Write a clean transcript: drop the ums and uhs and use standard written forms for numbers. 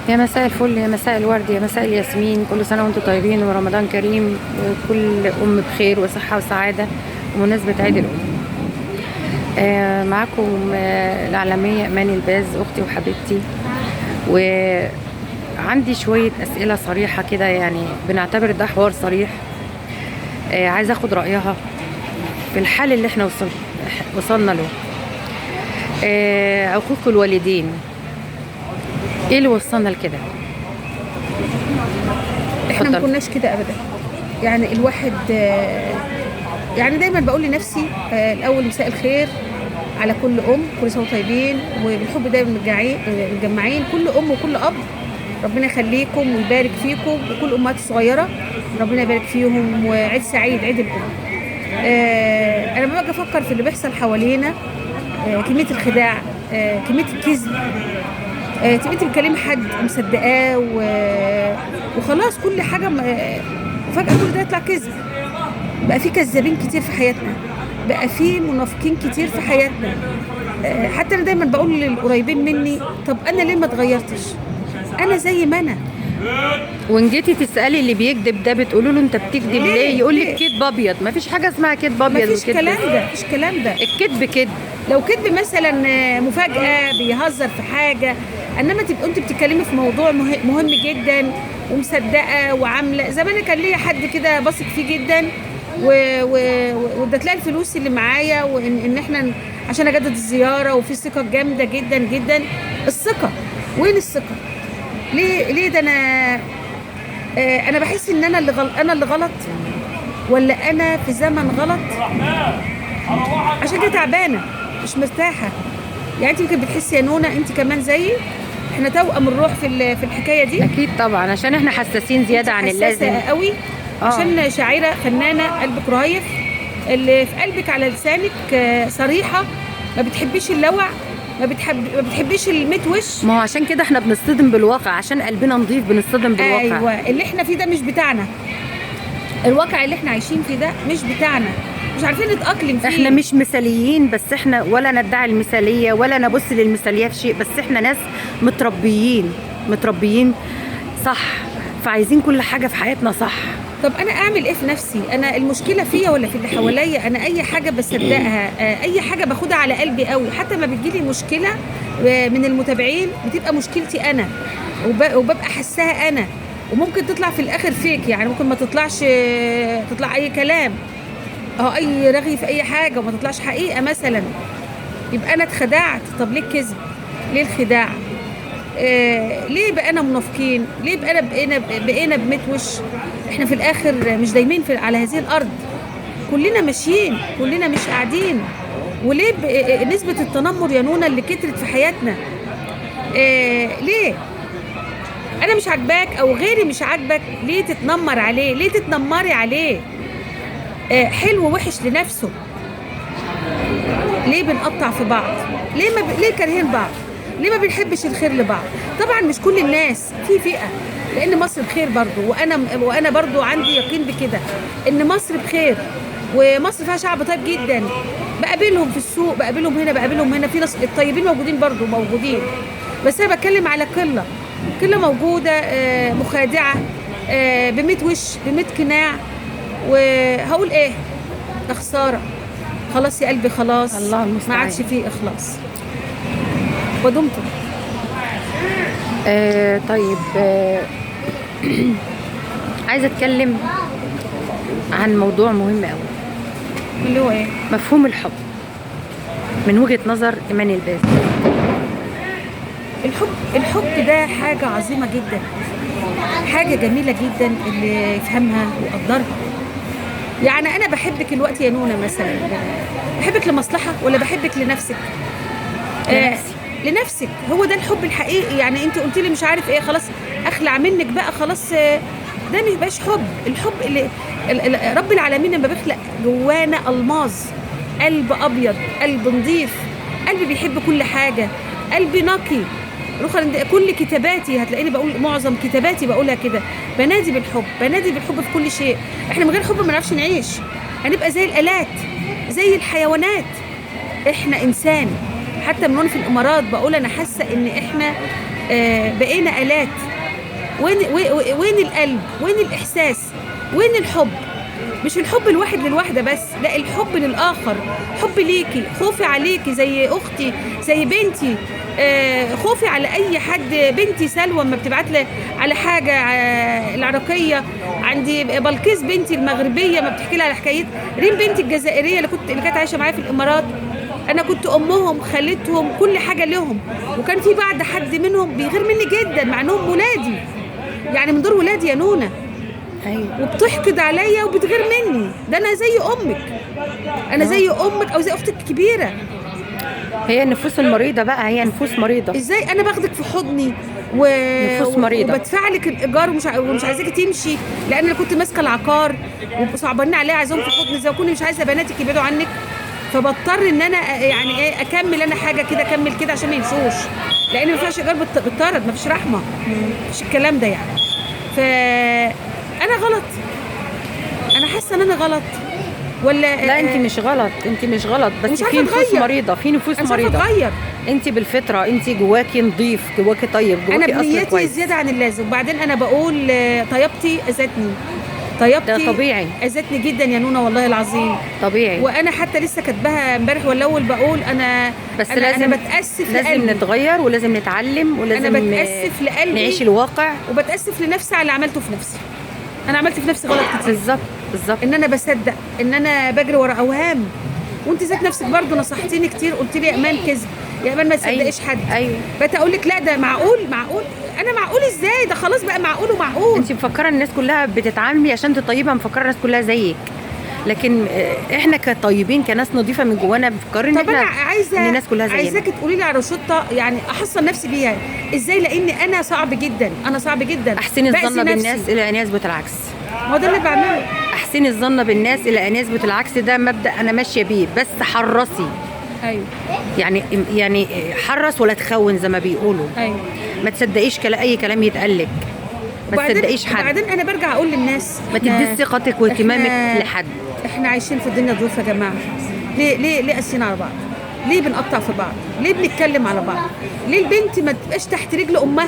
يا مساء الفل، يا مساء الورد، يا مساء الياسمين. كل سنة وانتم طيبين ورمضان كريم وكل أم بخير وصحة وسعادة بمناسبة عيد الأم. معاكم الإعلامية إيمان الباز، أختي وحبيبتي. وعندي شوية أسئلة صريحة كده، يعني بنعتبر ده حوار صريح. عايزة أخد رأيها في الحال اللي احنا وصلنا له. عقوق الوالدين، ايه اللي وصلنا لكده؟ احنا ما كناش كده ابدا. يعني الواحد يعني دايما بقول لنفسي الاول مساء الخير على كل ام، كل سنه طيبين وبالحب دايما متجمعين كل ام وكل اب. ربنا يخليكم ويبارك فيكم، وكل امهات الصغيره ربنا يبارك فيهم، وعيد سعيد عيد الام. انا لما باجي افكر في اللي بيحصل حوالينا، كميه الخداع، كميه الكذب، تبقي انت بتكلمي حد مصدقاه وخلاص كل حاجه وفجاه كل ده يطلع كذب. بقى في كذابين كتير في حياتنا، بقى في منافقين كتير في حياتنا. حتى انا دايما بقول للقريبين مني، طب انا ليه ما اتغيرتش؟ انا زي ما انا. وان جيتي تسالي اللي بيكذب ده بتقولوا له انت بتكذب ليه؟ يقول لك كذب ابيض. مفيش حاجه اسمها كذب ابيض. مفيش كلام ده، مفيش كلام ده. الكذب كذب. لو كذب مثلا مفاجاه بيهزر في حاجه، انما تبقى انت بتتكلمي في موضوع مهم جدا ومصدقه وعامله. زمان كان ليا حد كده بثق فيه جدا، وادت لها الفلوس اللي معايا، وان احنا عشان اجدد الزياره، وفي ثقه جامده جدا جدا. الثقه وين الثقه؟ ليه ده؟ انا بحس ان انا اللي غلط، ولا انا في زمن غلط؟ عشان كده تعبانه مش مرتاحه. يعني انت يمكن بتحسي يا نونا، انت كمان زيي، احنا توأم الروح في الحكايه دي. اكيد طبعا، عشان احنا حساسين زياده عن اللازم قوي. عشان شاعره فنانه قلبك رهيف، اللي في قلبك على لسانك صريحه، ما بتحبيش اللوع، ما بتحبيش المتوش. ما هو عشان كده احنا بنصطدم بالواقع، عشان قلبنا نضيف بنصطدم بالواقع. ايوه، اللي احنا فيه ده مش بتاعنا. الواقع اللي احنا عايشين فيه ده مش بتاعنا، مش عارفين نتأقلم فيه. احنا مش مثاليين، بس احنا ولا ندعي المثاليه ولا نبص للمثاليه في شيء، بس احنا ناس متربيين صح، فعايزين كل حاجه في حياتنا صح. طب انا اعمل ايه في نفسي؟ انا المشكله فيا ولا في اللي حواليا؟ انا اي حاجه بصدقها، اي حاجه باخدها على قلبي قوي. حتى ما بتجيلي مشكله من المتابعين بتبقى مشكلتي انا، وببقى حساها انا، وممكن تطلع في الاخر فيك. يعني ممكن ما تطلع اي كلام، اي رغي في اي حاجه، وما تطلعش حقيقه مثلا. يبقى انا اتخدعت. طب ليه الكذب؟ ليه الخداع؟ ليه بقينا منافقين؟ ليه بقينا بمتوش؟ احنا في الاخر مش دايمين على هذه الارض، كلنا ماشيين، كلنا مش قاعدين. وليه نسبه التنمر يا نونا اللي كترت في حياتنا؟ ليه؟ انا مش عاجباك او غيري مش عاجبك، ليه تتنمر عليه؟ ليه تتنمري عليه؟ حلو ووحش لنفسه. ليه بنقطع في بعض؟ ليه كارهين بعض؟ ليه ما بنحبش الخير لبعض؟ طبعا مش كل الناس، في فئة، لان مصر بخير برضو، وانا برضو عندي يقين بكده ان مصر بخير، ومصر فيها شعب طيب جدا. بقابلهم في السوق، بقابلهم هنا، في ناس الطيبين موجودين برضو موجودين، بس انا بتكلم على قلة موجودة، مخادعة، بميت وش، بميت قناع. وهقول ايه؟ ده خسارة. خلاص يا قلبي، خلاص، الله المستعان، ما عادش فيه اخلاص. ودمتم. طيب، عايزه اتكلم عن موضوع مهم قوي، اللي هو ايه؟ مفهوم الحب من وجهة نظر إيمان الباز. الحب ده حاجة عظيمة جدا، حاجة جميلة جدا اللي يفهمها ويقدرها. يعني أنا بحبك الوقت يا نونة مثلا، بحبك لمصلحة ولا بحبك لنفسك؟ لنفسك. هو ده الحب الحقيقي. يعني أنت قلت لي مش عارف إيه، خلاص أخلع منك بقى، خلاص ده ما يبقاش حب. الحب اللي رب العالمين لما بيخلق جوانا ألماظ، قلب أبيض، قلب نظيف، قلب بيحب كل حاجة، قلب نقي. كل كتاباتي هتلاقيني بقول، معظم كتاباتي بقولها كده، بنادي بالحب في كل شيء. احنا من غير حب ما نعرفش نعيش، هنبقى زي الآلات، زي الحيوانات. احنا إنسان. حتى من وانا في الإمارات بقول أنا حاسة إن احنا بقينا آلات. وين القلب؟ وين الإحساس؟ وين الحب؟ مش الحب الواحد للواحدة بس، لا، الحب للآخر، حب ليكي، خوفي عليكي زي أختي، زي بنتي، خوفي على أي حد. بنتي سلوى ما بتبعت لي على حاجة، العراقية عندي بلقيس بنتي المغربية ما بتحكي لي على حكايات، ريم بنتي الجزائرية اللي كانت عايشة معايا في الإمارات، أنا كنت أمهم، خالتهم، كل حاجة لهم، وكان في بعد حد منهم بيغير مني جدا مع إنهم ولادي، يعني من دور ولادي يا نونة. ايوه. وبتحقد عليا وبتغير مني، ده انا زي امك، انا زي امك او زي اختك الكبيره. هي النفوس المريضه بقى، هي نفوس مريضه. ازاي انا باخدك في حضني نفوس مريضه، وبدفع لك الايجار ومش عايزاكي تمشي، لان انا كنت ماسكه العقار وصعبانين عليا، عايزاهم في حضني زي كوني مش عايزه بناتك يبعدوا عنك، فبضطر ان انا يعني ايه اكمل انا حاجه كده، اكمل كده عشان ما يمشوش، لان ما ينفعش ايجار بالطرد، ما فيش رحمه، مش الكلام ده يعني. فانا غلط، انا حاسه ان انا غلط ولا لا انت مش غلط، انت مش غلط، بس مش في نفوس مريضه، في نفوس مش مريضه. اتغير. انت بالفطره، انت جواكي نظيف، جواكي طيب، انا جواكي اصل بنيتي كويس. زياده عن اللازم، وبعدين انا بقول طيبتي اذتني، طيبتي ده طبيعي، اذتني جدا يا نونه والله العظيم، طبيعي. وانا حتى لسه كاتباها امبارح ولا اول، بقول انا بس أنا بتاسف لازم لقلبي، نتغير ولازم نتعلم ولازم انا بتاسف لقلبي، نعيش الواقع، وبتاسف لنفسي على اللي عملته في نفسي. انا عملت في نفسي غلط كتير، بالظبط بالظبط، ان انا بصدق، ان انا بجري ورا اوهام، وانت ذات نفسك برضه نصحتيني كتير، قلت لي يا ايمان كذب، يا ايمان ما تصدقيش حد. ايوه. بقيت اقول لك لا ده معقول، انا معقول ازاي؟ ده خلاص بقى معقول ومعقول. انت مفكره الناس كلها بتتعاملي عشان تطيبها، مفكره الناس كلها زيك، لكن احنا كطيبين كناس نظيفه من جوانا بنفكر ان طب انا احنا ان الناس كلها زينا. عايزاكي تقولي لي على روشته يعني احصن نفسي بيها ازاي، لان انا صعب جدا، احسني الظن بأذي بالناس نفسي. الى ان يثبت العكس. ما هو ده اللي بعمله. احسني الظن بالناس الى ان يثبت العكس، ده مبدا انا ماشيه بيه، بس حرصي، ايوه يعني حرص ولا تخون زي ما بيقولوا. ايوه. ما تصدقيش اي كلام يتقال لك، ما تصدقيش حد، وبعدين انا برجع اقول للناس ما تديش ثقتك واهتمامك لحد. احنا عايشين في الدنيا ضيوف يا جماعه، ليه قاسيين على بعض؟ ليه بنقطع في بعض؟ ليه بنتكلم على بعض؟ ليه البنت ما تبقاش تحت رجل امها